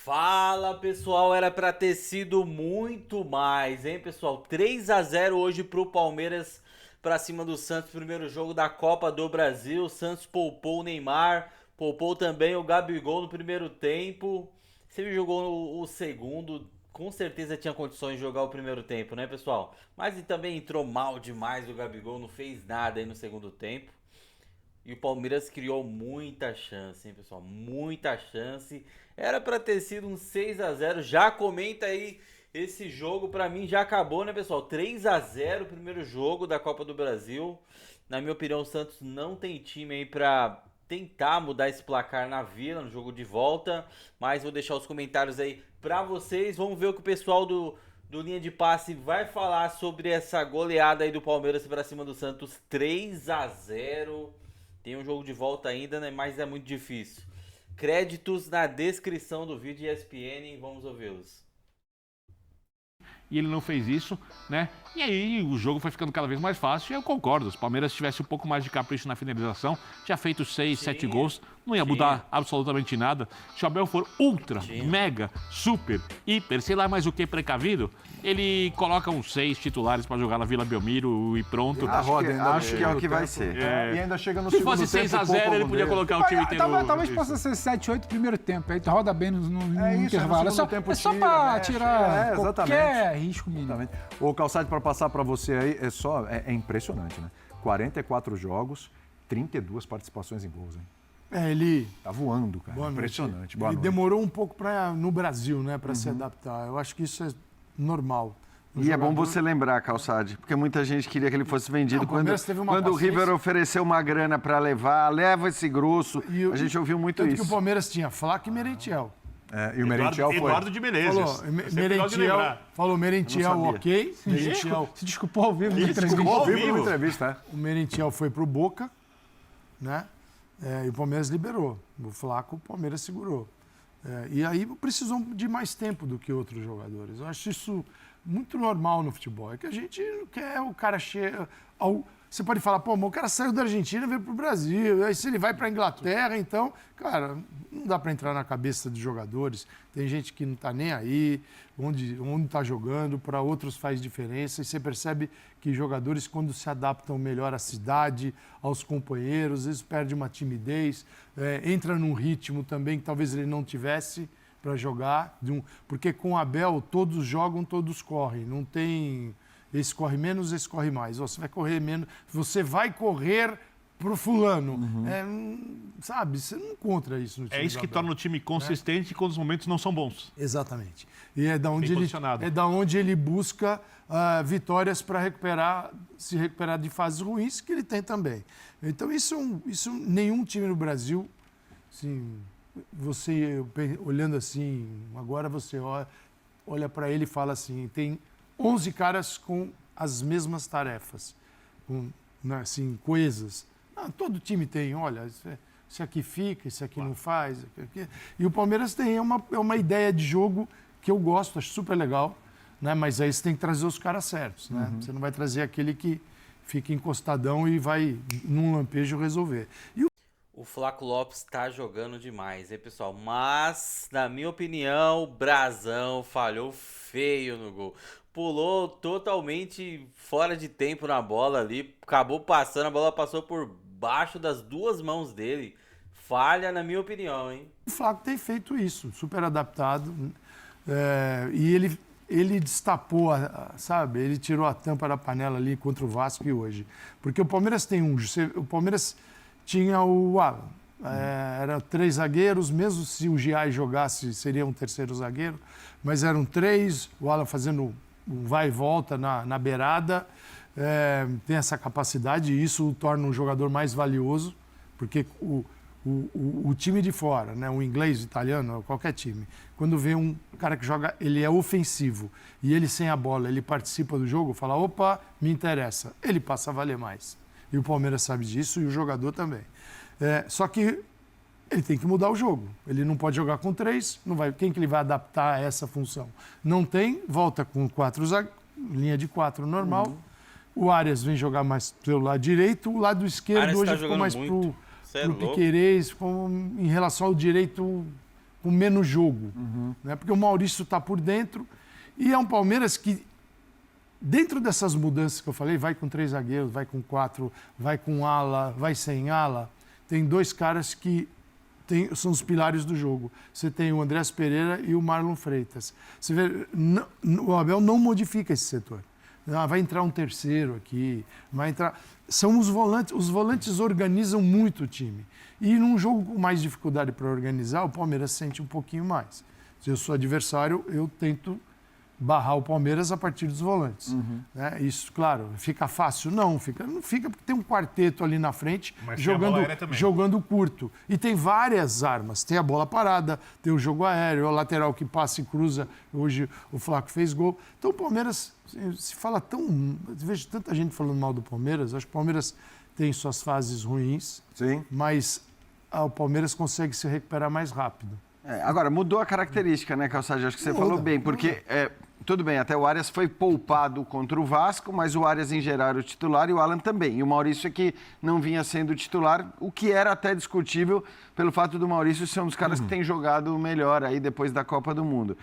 Fala, pessoal, era pra ter sido muito mais, hein, pessoal? 3-0 hoje pro Palmeiras pra cima do Santos, primeiro jogo da Copa do Brasil. O Santos poupou o Neymar, poupou também o Gabigol no primeiro tempo. Se ele jogou o segundo, com certeza tinha condições de jogar o primeiro tempo, né, pessoal? Mas e também entrou mal demais o Gabigol, não fez nada aí no segundo tempo. E o Palmeiras criou muita chance, hein, pessoal? Muita chance. Era pra ter sido um 6-0. Já comenta aí, esse jogo pra mim já acabou, né, pessoal? 3-0, primeiro jogo da Copa do Brasil. Na minha opinião, o Santos não tem time aí pra tentar mudar esse placar na Vila, no jogo de volta. Mas vou deixar os comentários aí pra vocês. Vamos ver o que o pessoal do Linha de Passe vai falar sobre essa goleada aí do Palmeiras pra cima do Santos. 3-0. Tem um jogo de volta ainda, né? Mas é muito difícil. Créditos na descrição do vídeo ESPN, vamos ouvi-los. E ele não fez isso, né? E aí o jogo foi ficando cada vez mais fácil. E eu concordo, se o Palmeiras tivesse um pouco mais de capricho na finalização, tinha feito 6, 7 gols, não ia mudar absolutamente nada. Se o Abel for ultra, mega, super, hiper, sei lá mais o que, precavido, ele coloca uns 6 titulares para jogar na Vila Belmiro e pronto. Acho que é o que vai ser. E ainda chega no Se segundo fosse tempo, 6-0, ele podia colocar o time inteiro. Talvez possa ser 7-8 primeiro tempo. Aí tu roda bem no intervalo. no segundo tempo É só tira, pra mexe. tirar Exatamente. qualquer risco mínimo. Exatamente. O Calçade, para passar para você aí, é impressionante, né? 44 jogos, 32 participações em gols, hein? Ele Tá voando, cara. Boa noite. Impressionante. Boa ele noite. demorou um pouco no Brasil, né, para se adaptar. Eu acho que isso é normal. E é bom você lembrar, Calçade, porque muita gente queria que ele fosse vendido. Não, o Palmeiras teve uma quando o paciência. River ofereceu uma grana para levar, leva esse grosso. A gente ouviu muito Tanto isso. que o Palmeiras tinha Flaco e Merentiel. E o Merentiel foi... Eduardo de Menezes. Falou Merentiel, Não sabia. ok. Merentiel, Se desculpou ao vivo na Desculpou entrevista. ao Vivo vivo. numa entrevista, né? o Merentiel foi pro Boca, né? E o Palmeiras liberou. O Flaco, o Palmeiras segurou. E aí precisou de mais tempo do que outros jogadores. Eu acho isso muito normal no futebol. É que a gente não quer o cara cheio. Você pode falar, pô, mas o cara saiu da Argentina e veio pro Brasil. Aí se ele vai pra Inglaterra, então, cara, não dá para entrar na cabeça dos jogadores. Tem gente que não tá nem aí, onde tá jogando, para outros faz diferença. E você percebe que jogadores, quando se adaptam melhor à cidade, aos companheiros, às vezes perde uma timidez, entra num ritmo também que talvez ele não tivesse para jogar. Porque com o Abel, todos jogam, todos correm. Não tem... Esse corre menos, esse corre mais. Você vai correr menos, você vai correr pro fulano. Sabe, você não encontra isso no time. É isso que do Abel. torna o time consistente quando os momentos não são bons. Exatamente. E é da onde Bem posicionado. ele busca vitórias para se recuperar de fases ruins, que ele tem também. Então, isso nenhum time no Brasil, assim, você olhando assim, agora você olha para ele e fala assim, tem 11 caras com as mesmas tarefas, assim, coisas. Todo time tem, olha, esse aqui fica, esse aqui não faz. E o Palmeiras tem uma ideia de jogo que eu gosto, acho super legal, né? Mas aí você tem que trazer os caras certos, né? Você não vai trazer aquele que fica encostadão e vai, num lampejo, resolver. O Flaco Lopes tá jogando demais, hein, pessoal? Mas, na minha opinião, o Brazão falhou feio no gol. Pulou totalmente fora de tempo na bola ali. Acabou passando, a bola passou por baixo das duas mãos dele. Falha, na minha opinião, hein? O Flaco tem feito isso, super adaptado. E ele destapou, sabe? Ele tirou a tampa da panela ali contra o Vasco e hoje. Porque o Palmeiras tem o Palmeiras tinha o Alan. Eram 3 zagueiros, mesmo se o Giai jogasse, seria um terceiro zagueiro. Mas eram 3, o Alan fazendo um vai e volta na beirada. Tem essa capacidade e isso o torna um jogador mais valioso, porque o time de fora, né, o inglês, o italiano, qualquer time, quando vê um cara que joga, ele é ofensivo e ele sem a bola, ele participa do jogo, fala, opa, me interessa, ele passa a valer mais. E o Palmeiras sabe disso e o jogador também. Só que ele tem que mudar o jogo. Ele não pode jogar com 3, não vai. Quem que ele vai adaptar a essa função? Não tem, volta com 4 linha de 4 normal. O Arias vem jogar mais pelo lado direito, o lado esquerdo Arias hoje tá ficou mais jogando pro Piquerez, em relação ao direito com menos jogo. né? Porque o Maurício está por dentro e é um Palmeiras que, dentro dessas mudanças que eu falei, vai com 3 zagueiros, vai com 4, vai com ala, vai sem ala, tem 2 caras que são os pilares do jogo. Você tem o Andrés Pereira e o Marlon Freitas. Você vê, o Abel não modifica esse setor. Vai entrar um terceiro aqui, vai entrar... São os volantes organizam muito o time. E num jogo com mais dificuldade para organizar, o Palmeiras sente um pouquinho mais. Se eu sou adversário, eu tento barrar o Palmeiras a partir dos volantes. Né? Isso, claro, fica fácil? Não fica porque tem um quarteto ali na frente jogando curto. E tem várias armas. Tem a bola parada, tem o jogo aéreo, o lateral que passa e cruza. Hoje o Flaco fez gol. Então o Palmeiras, se fala tão... Eu vejo tanta gente falando mal do Palmeiras. Acho que o Palmeiras tem suas fases ruins, Sim. mas o Palmeiras consegue se recuperar mais rápido. Agora, mudou a característica, né, Calçade? Acho que você falou bem, porque... tudo bem, até o Arias foi poupado contra o Vasco, mas o Arias em geral era o titular e o Alan também. E o Maurício é que não vinha sendo titular, o que era até discutível pelo fato do Maurício ser um dos caras que tem jogado melhor aí depois da Copa do Mundo.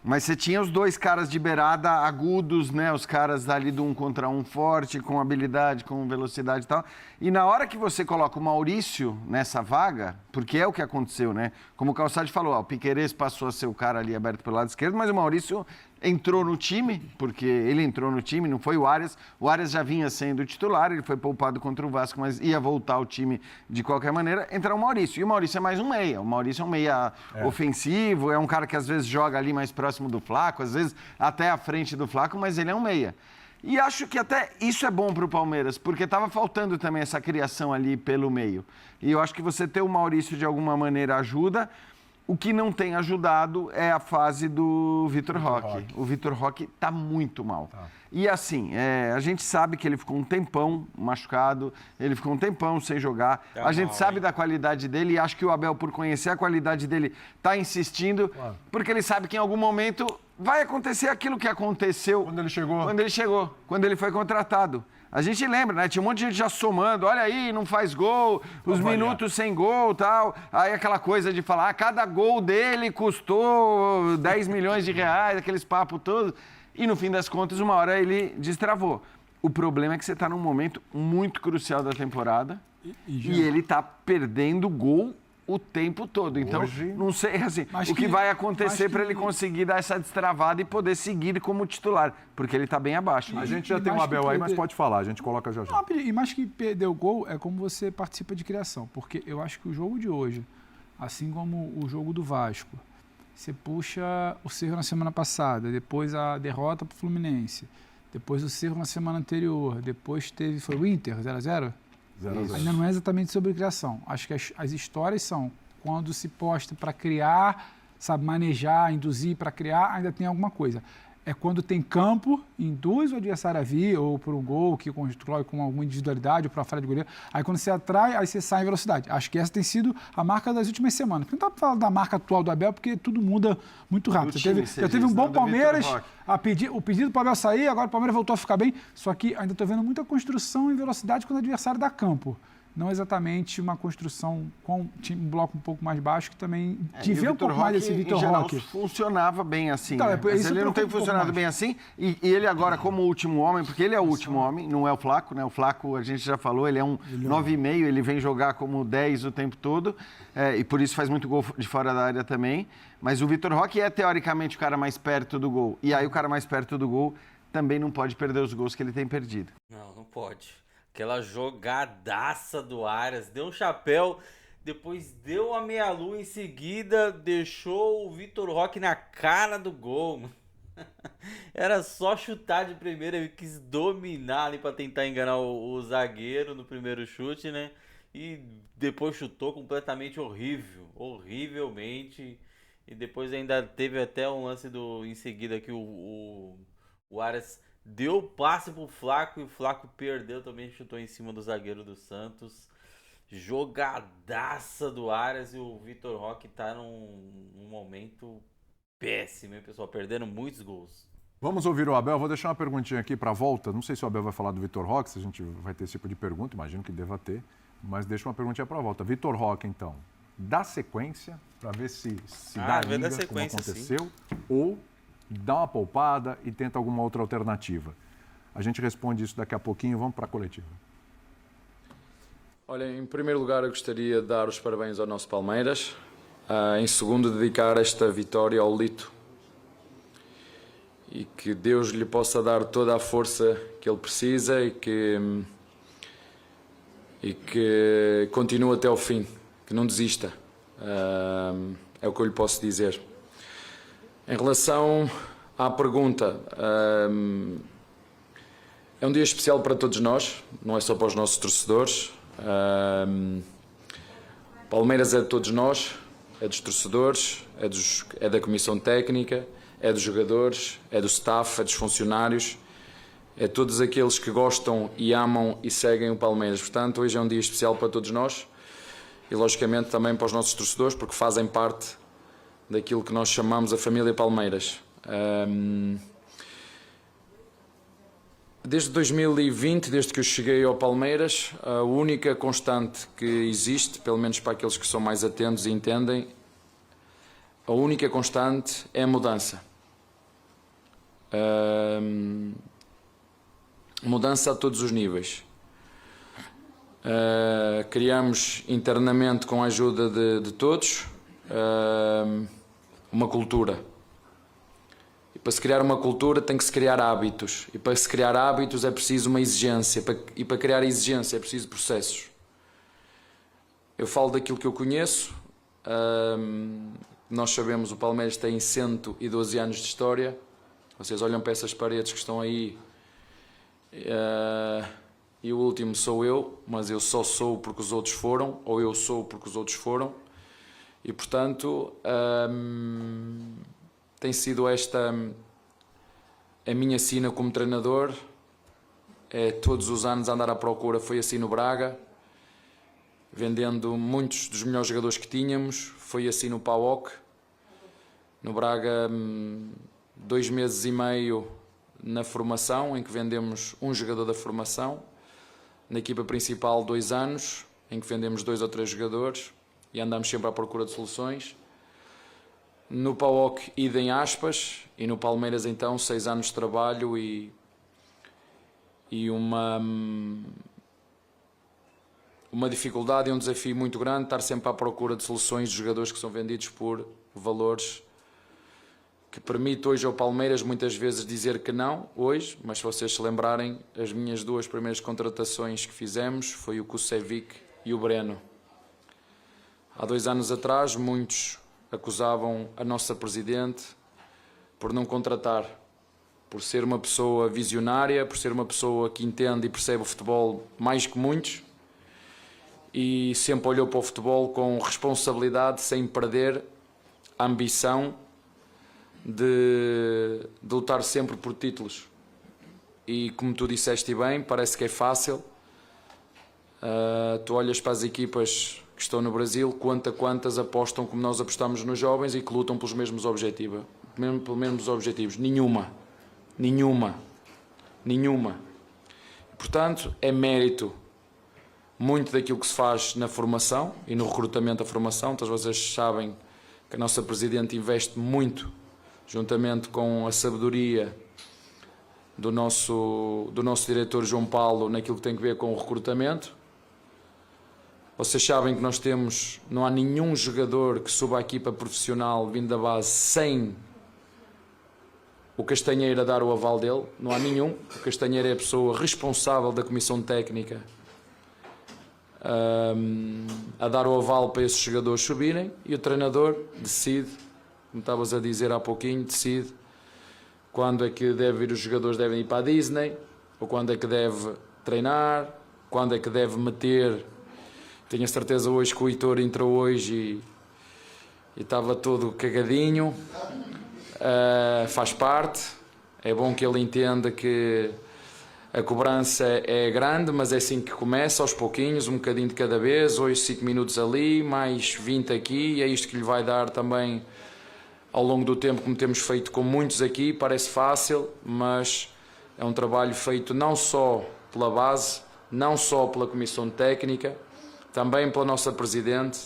Mas você tinha os 2 caras de beirada agudos, né? Os caras ali do 1 contra 1 forte, com habilidade, com velocidade e tal. E na hora que você coloca o Maurício nessa vaga, porque é o que aconteceu, né? Como o Calçade falou, o Piquerez passou a ser o cara ali aberto pelo lado esquerdo, mas o Maurício entrou no time, porque ele entrou no time, não foi o Arias. O Arias já vinha sendo titular, ele foi poupado contra o Vasco, mas ia voltar ao time de qualquer maneira. Entra o Maurício, e o Maurício é mais um meia. O Maurício é um meia ofensivo, é um cara que às vezes joga ali mais próximo do Flaco, às vezes até à frente do Flaco, mas ele é um meia. E acho que até isso é bom para o Palmeiras, porque estava faltando também essa criação ali pelo meio. E eu acho que você ter o Maurício de alguma maneira ajuda. O que não tem ajudado é a fase do Vitor Roque. O Vitor Roque está muito mal. E assim, a gente sabe que ele ficou um tempão machucado, ele ficou um tempão sem jogar. A gente sabe da qualidade dele e acho que o Abel, por conhecer a qualidade dele, está insistindo, porque ele sabe que em algum momento vai acontecer aquilo que aconteceu Quando ele chegou. Quando ele foi contratado. A gente lembra, né? Tinha um monte de gente já somando, olha aí, não faz gol, os minutos sem gol e tal. Aí aquela coisa de falar, cada gol dele custou 10 milhões de reais, aqueles papos todos. E no fim das contas, uma hora ele destravou. O problema é que você está num momento muito crucial da temporada e ele está perdendo gol o tempo todo. Então, não sei assim, o que vai acontecer para ele conseguir dar essa destravada e poder seguir como titular, porque ele está bem abaixo. A gente já tem um Abel aí, mas pode falar, a gente coloca já. Não, e mais que perder o gol, é como você participa de criação. Porque eu acho que o jogo de hoje, assim como o jogo do Vasco, você puxa o Cerro na semana passada, depois a derrota para o Fluminense, depois o Cerro na semana anterior, depois foi o Inter, 0x0? Ainda não é exatamente sobre criação. Acho que as histórias são quando se posta para criar, sabe, manejar, induzir para criar, ainda tem alguma coisa. É quando tem campo, induz o adversário a vir, ou por um gol que constrói com alguma individualidade, ou por uma falha de goleiro. Aí quando você atrai, aí você sai em velocidade. Acho que essa tem sido a marca das últimas semanas. Não dá para falar da marca atual do Abel, porque tudo muda muito rápido. Já teve um bom Palmeiras, o pedido para o Abel sair, agora o Palmeiras voltou a ficar bem. Só que ainda estou vendo muita construção em velocidade quando o adversário dá campo. Não exatamente uma construção com um bloco um pouco mais baixo, que também te vê um pouco mais desse Vitor Roque. Funcionava bem assim, Então, né? Mas ele não tem funcionado bem assim, e ele agora como último homem, porque ele é o último homem, não é o Flaco, né? O Flaco, a gente já falou, ele é um 9,5, ele vem jogar como 10 o tempo todo, e por isso faz muito gol de fora da área também, mas o Vitor Roque é teoricamente o cara mais perto do gol, e aí o cara mais perto do gol também não pode perder os gols que ele tem perdido. Não pode. Aquela jogadaça do Arias, deu um chapéu, depois deu a meia-lua em seguida, deixou o Vitor Roque na cara do gol. Era só chutar de primeira, ele quis dominar ali para tentar enganar o zagueiro no primeiro chute, né? E depois chutou completamente horrivelmente. E depois ainda teve até um lance em seguida que o Arias deu o passe pro Flaco e o Flaco perdeu também, chutou em cima do zagueiro do Santos. Jogadaça do Arias e o Vitor Roque tá num momento péssimo, hein, pessoal? Perdendo muitos gols. Vamos ouvir o Abel. Vou deixar uma perguntinha aqui para a volta. Não sei se o Abel vai falar do Vitor Roque, se a gente vai ter esse tipo de pergunta, imagino que deva ter. Mas deixa uma perguntinha para a volta. Vitor Roque, então. dá sequência para ver se dá vai dar liga, como sequência, aconteceu, ou dá uma poupada e tenta alguma outra alternativa. A gente responde isso daqui a pouquinho, vamos para a coletiva. Olha, em primeiro lugar eu gostaria de dar os parabéns ao nosso Palmeiras. Em segundo, dedicar esta vitória ao Lito. E que Deus lhe possa dar toda a força que ele precisa e que continue até ao fim, que não desista. É o que eu lhe posso dizer. Em relação à pergunta, é um dia especial para todos nós, não é só para os nossos torcedores. Palmeiras é de todos nós, é dos torcedores, é da comissão técnica, é dos jogadores, é do staff, é dos funcionários, é todos aqueles que gostam e amam e seguem o Palmeiras. Portanto, hoje é um dia especial para todos nós e, logicamente, também para os nossos torcedores, porque fazem parte daquilo que nós chamamos a família Palmeiras. Desde 2020, desde que eu cheguei ao Palmeiras, a única constante que existe, pelo menos para aqueles que são mais atentos e entendem, a única constante é a mudança. Mudança a todos os níveis. Criamos internamente, com a ajuda de todos, uma cultura. E para se criar uma cultura tem que se criar hábitos. E para se criar hábitos é preciso uma exigência. E para criar exigência é preciso processos. Eu falo daquilo que eu conheço. Nós sabemos, o Palmeiras tem 112 anos de história. Vocês olham para essas paredes que estão aí. E o último sou eu, mas eu só sou porque os outros foram, ou eu sou porque os outros foram. E, portanto, tem sido esta a minha sina como treinador. É todos os anos andar à procura. Foi assim no Braga, vendendo muitos dos melhores jogadores que tínhamos. Foi assim no PAOK. No Braga, 2 meses e meio na formação, em que vendemos um jogador da formação. Na equipa principal, 2 anos, em que vendemos 2 ou 3 jogadores. E andamos sempre à procura de soluções. No PAOK, idem aspas, e no Palmeiras, então, 6 anos de trabalho e uma dificuldade e um desafio muito grande, estar sempre à procura de soluções de jogadores que são vendidos por valores que permite hoje ao Palmeiras muitas vezes dizer que não, hoje, mas se vocês se lembrarem, as minhas 2 primeiras contratações que fizemos foi o Kusevic e o Breno. Há 2 anos atrás, muitos acusavam a nossa Presidente por não contratar, por ser uma pessoa visionária, por ser uma pessoa que entende e percebe o futebol mais que muitos e sempre olhou para o futebol com responsabilidade, sem perder a ambição de lutar sempre por títulos. E como tu disseste bem, parece que é fácil. Tu olhas para as equipas que estão no Brasil, quantas apostam como nós apostamos nos jovens e que lutam pelos mesmos objetivos. Nenhuma. Portanto, é mérito muito daquilo que se faz na formação e no recrutamento da formação. Então, vocês sabem que a nossa Presidente investe muito, juntamente com a sabedoria do nosso diretor João Paulo, naquilo que tem a ver com o recrutamento. Vocês sabem que não há nenhum jogador que suba à equipa profissional vindo da base sem o Castanheira dar o aval dele. Não há nenhum. O Castanheira é a pessoa responsável da comissão técnica a dar o aval para esses jogadores subirem, e o treinador decide, como estavas a dizer há pouquinho, decide quando é que os jogadores devem ir para a Disney, ou quando é que deve treinar, quando é que deve meter. Tenho a certeza hoje que o Heitor entrou hoje e estava todo cagadinho. Faz parte. É bom que ele entenda que a cobrança é grande, mas é assim que começa, aos pouquinhos, um bocadinho de cada vez. Hoje 5 minutos ali, mais 20 aqui, e é isto que lhe vai dar também ao longo do tempo, como temos feito com muitos aqui. Parece fácil, mas é um trabalho feito não só pela base, não só pela comissão técnica, também pela nossa Presidente,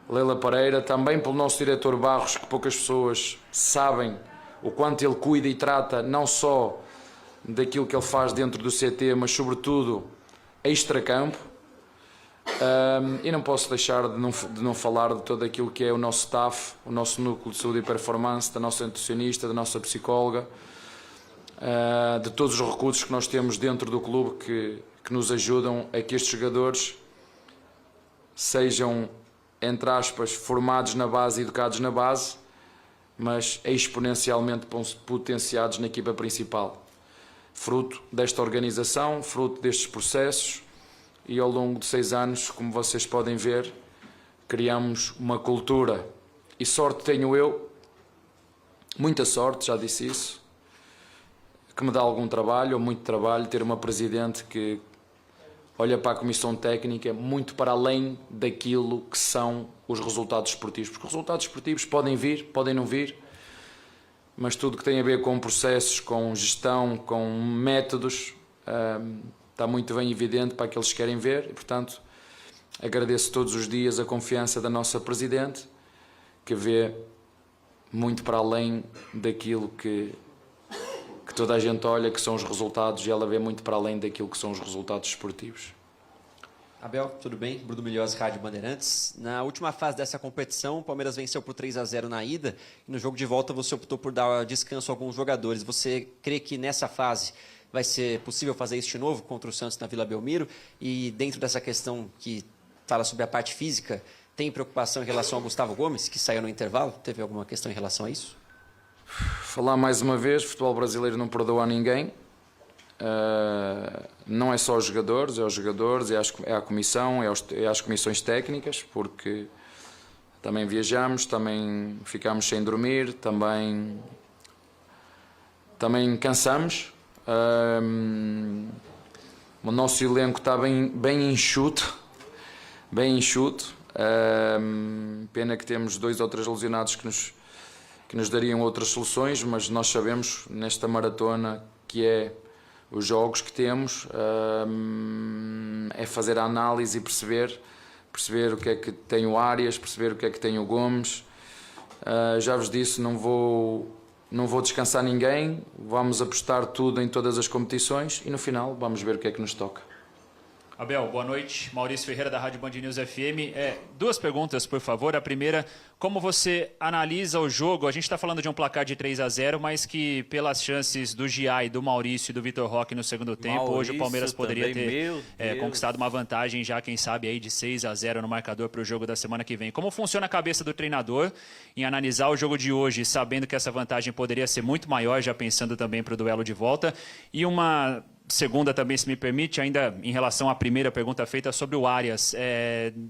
Leila Pereira, também pelo nosso diretor Barros, que poucas pessoas sabem o quanto ele cuida e trata não só daquilo que ele faz dentro do CT, mas sobretudo extracampo. E não posso deixar de não falar de todo aquilo que é o nosso staff, o nosso núcleo de saúde e performance, da nossa nutricionista, da nossa psicóloga, de todos os recursos que nós temos dentro do clube que nos ajudam a que estes jogadores sejam, entre aspas, formados na base e educados na base, mas exponencialmente potenciados na equipa principal. Fruto desta organização, fruto destes processos, e ao longo de 6 anos, como vocês podem ver, criamos uma cultura. E sorte tenho eu, muita sorte, já disse isso, que me dá algum trabalho, ou muito trabalho, ter uma presidente que olha para a comissão técnica muito para além daquilo que são os resultados esportivos. Porque os resultados esportivos podem vir, podem não vir, mas tudo que tem a ver com processos, com gestão, com métodos, está muito bem evidente para aqueles que querem ver. E, portanto, agradeço todos os dias a confiança da nossa Presidente, que vê muito para além daquilo que toda a gente olha, que são os resultados, e ela vê muito para além daquilo que são os resultados esportivos. Abel, tudo bem? Bruno Milhões, Rádio Bandeirantes. Na última fase dessa competição, o Palmeiras venceu por 3-0 na ida, e no jogo de volta você optou por dar descanso a alguns jogadores. Você crê que nessa fase vai ser possível fazer isso de novo contra o Santos na Vila Belmiro? E dentro dessa questão que fala sobre a parte física, tem preocupação em relação ao Gustavo Gomes, que saiu no intervalo? Teve alguma questão em relação a isso? Falar mais uma vez, o futebol brasileiro não perdoa a ninguém. Não é só os jogadores, é a comissão, é as comissões técnicas, porque também viajamos, também ficamos sem dormir, também cansamos. O nosso elenco está bem enxuto, pena que temos 2 ou 3 lesionados que nos dariam outras soluções, mas nós sabemos nesta maratona que é os jogos que temos, é fazer a análise e perceber o que é que tem o Arias, perceber o que é que tem o Gomes. Já vos disse, não vou descansar ninguém, vamos apostar tudo em todas as competições e no final vamos ver o que é que nos toca. Abel, boa noite. Maurício Ferreira, da Rádio Band News FM. 2 perguntas, por favor. A primeira, como você analisa o jogo? A gente está falando de um placar de 3-0, mas que pelas chances do Gia e do Maurício e do Vitor Roque no segundo tempo, hoje o Palmeiras poderia ter conquistado uma vantagem já, quem sabe, aí de 6-0 no marcador para o jogo da semana que vem. Como funciona a cabeça do treinador em analisar o jogo de hoje, sabendo que essa vantagem poderia ser muito maior, já pensando também para o duelo de volta? E uma segunda também, se me permite, ainda em relação à primeira pergunta feita sobre o Arias.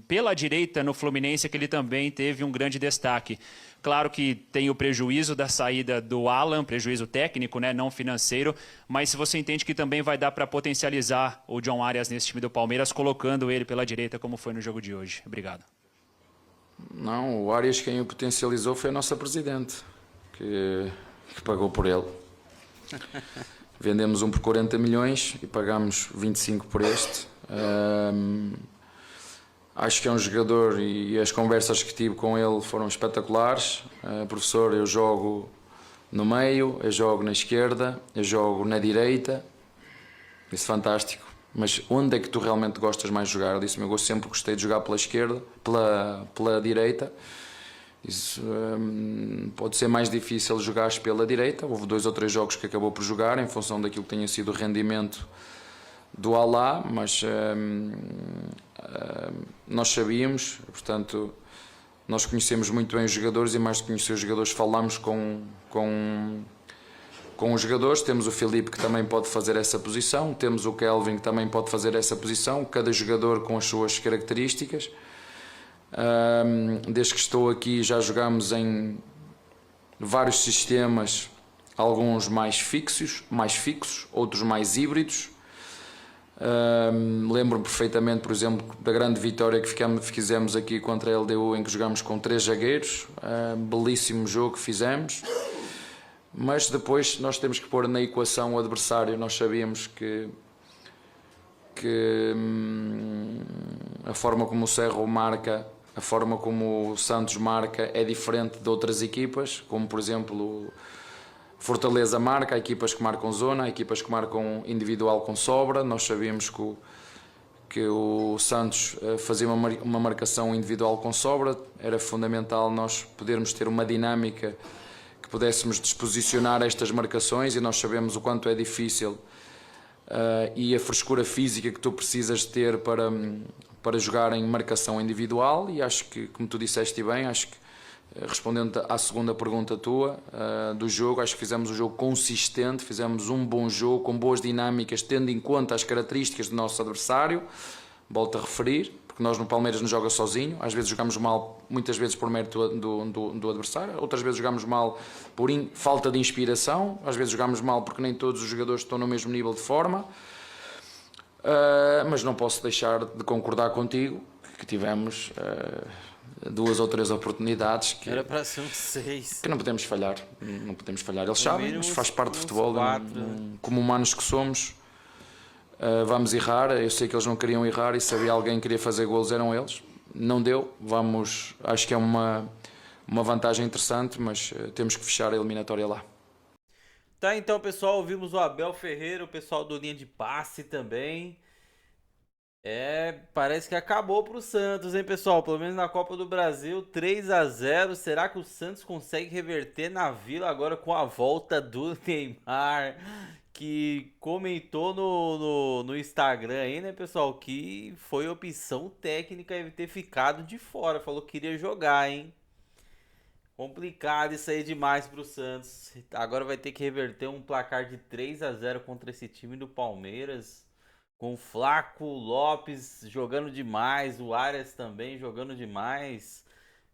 Pela direita no Fluminense, que ele também teve um grande destaque. Claro que tem o prejuízo da saída do Alan, prejuízo técnico, né, não financeiro, mas se você entende que também vai dar para potencializar o John Arias nesse time do Palmeiras, colocando ele pela direita, como foi no jogo de hoje. Obrigado. Não, o Arias quem o potencializou foi a nossa Presidente, que pagou por ele. Vendemos um por 40 milhões e pagamos 25 por este. Acho que é um jogador e as conversas que tive com ele foram espetaculares. Professor, eu jogo no meio, eu jogo na esquerda, eu jogo na direita. Isso é fantástico. Mas onde é que tu realmente gostas mais de jogar? Eu disse-me, eu sempre gostei de jogar pela esquerda, pela direita. Isso, pode ser mais difícil jogar pela direita. Houve 2 ou 3 jogos que acabou por jogar em função daquilo que tenha sido o rendimento do Alá, mas nós sabíamos, portanto, nós conhecemos muito bem os jogadores e mais de conhecer os jogadores falamos com os jogadores. Temos o Filipe que também pode fazer essa posição, temos o Kelvin que também pode fazer essa posição, cada jogador com as suas características. Desde que estou aqui já jogamos em vários sistemas, alguns mais fixos, outros mais híbridos. Lembro-me perfeitamente, por exemplo, da grande vitória que fizemos aqui contra a LDU, em que jogamos com 3 zagueiros, belíssimo jogo que fizemos, mas depois nós temos que pôr na equação o adversário. Nós sabíamos que a forma como o Cerro marca a forma como o Santos marca é diferente de outras equipas, como por exemplo Fortaleza marca, há equipas que marcam zona, há equipas que marcam individual com sobra. Nós sabíamos que o Santos fazia uma marcação individual com sobra, era fundamental nós podermos ter uma dinâmica que pudéssemos disposicionar estas marcações, e nós sabemos o quanto é difícil e a frescura física que tu precisas ter para jogar em marcação individual. E acho que, como tu disseste bem, acho que respondendo à segunda pergunta tua do jogo, acho que fizemos um jogo consistente, fizemos um bom jogo, com boas dinâmicas, tendo em conta as características do nosso adversário. Volto a referir, porque nós no Palmeiras não joga sozinho, às vezes jogamos mal, muitas vezes por mérito do adversário, outras vezes jogamos mal por falta de inspiração, às vezes jogamos mal porque nem todos os jogadores estão no mesmo nível de forma, mas não posso deixar de concordar contigo, que tivemos 2 ou 3 oportunidades que era para ser um 6. Que não podemos falhar, não podemos falhar. Eles sabem, mínimo mas faz parte do futebol. 4. Como humanos que somos, vamos errar. Eu sei que eles não queriam errar, e se havia alguém que queria fazer golos eram eles. Não deu. Acho que é uma vantagem interessante, mas temos que fechar a eliminatória lá. Tá, então, pessoal, ouvimos o Abel Ferreira, o pessoal do Linha de Passe também. Parece que acabou pro Santos, hein, pessoal? Pelo menos na Copa do Brasil, 3-0. Será que o Santos consegue reverter na Vila agora com a volta do Neymar? Que comentou no Instagram aí, né, pessoal? Que foi opção técnica ele ter ficado de fora. Falou que queria jogar, hein? Complicado isso aí demais pro Santos. Agora vai ter que reverter um placar de 3-0 contra esse time do Palmeiras. Com o Flaco, Lopes jogando demais, o Arias também jogando demais.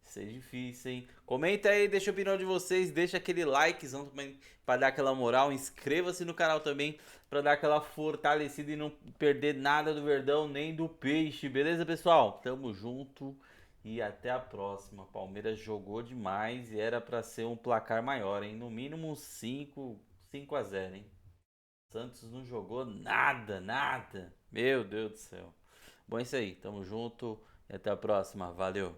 Isso é difícil, hein? Comenta aí, deixa a opinião de vocês, deixa aquele likezão também para dar aquela moral. Inscreva-se no canal também para dar aquela fortalecida e não perder nada do Verdão nem do Peixe. Beleza, pessoal? Tamo junto e até a próxima. Palmeiras jogou demais e era para ser um placar maior, hein? No mínimo 5-0, hein? Santos não jogou nada. Meu Deus do céu. Bom, é isso aí. Tamo junto e até a próxima. Valeu.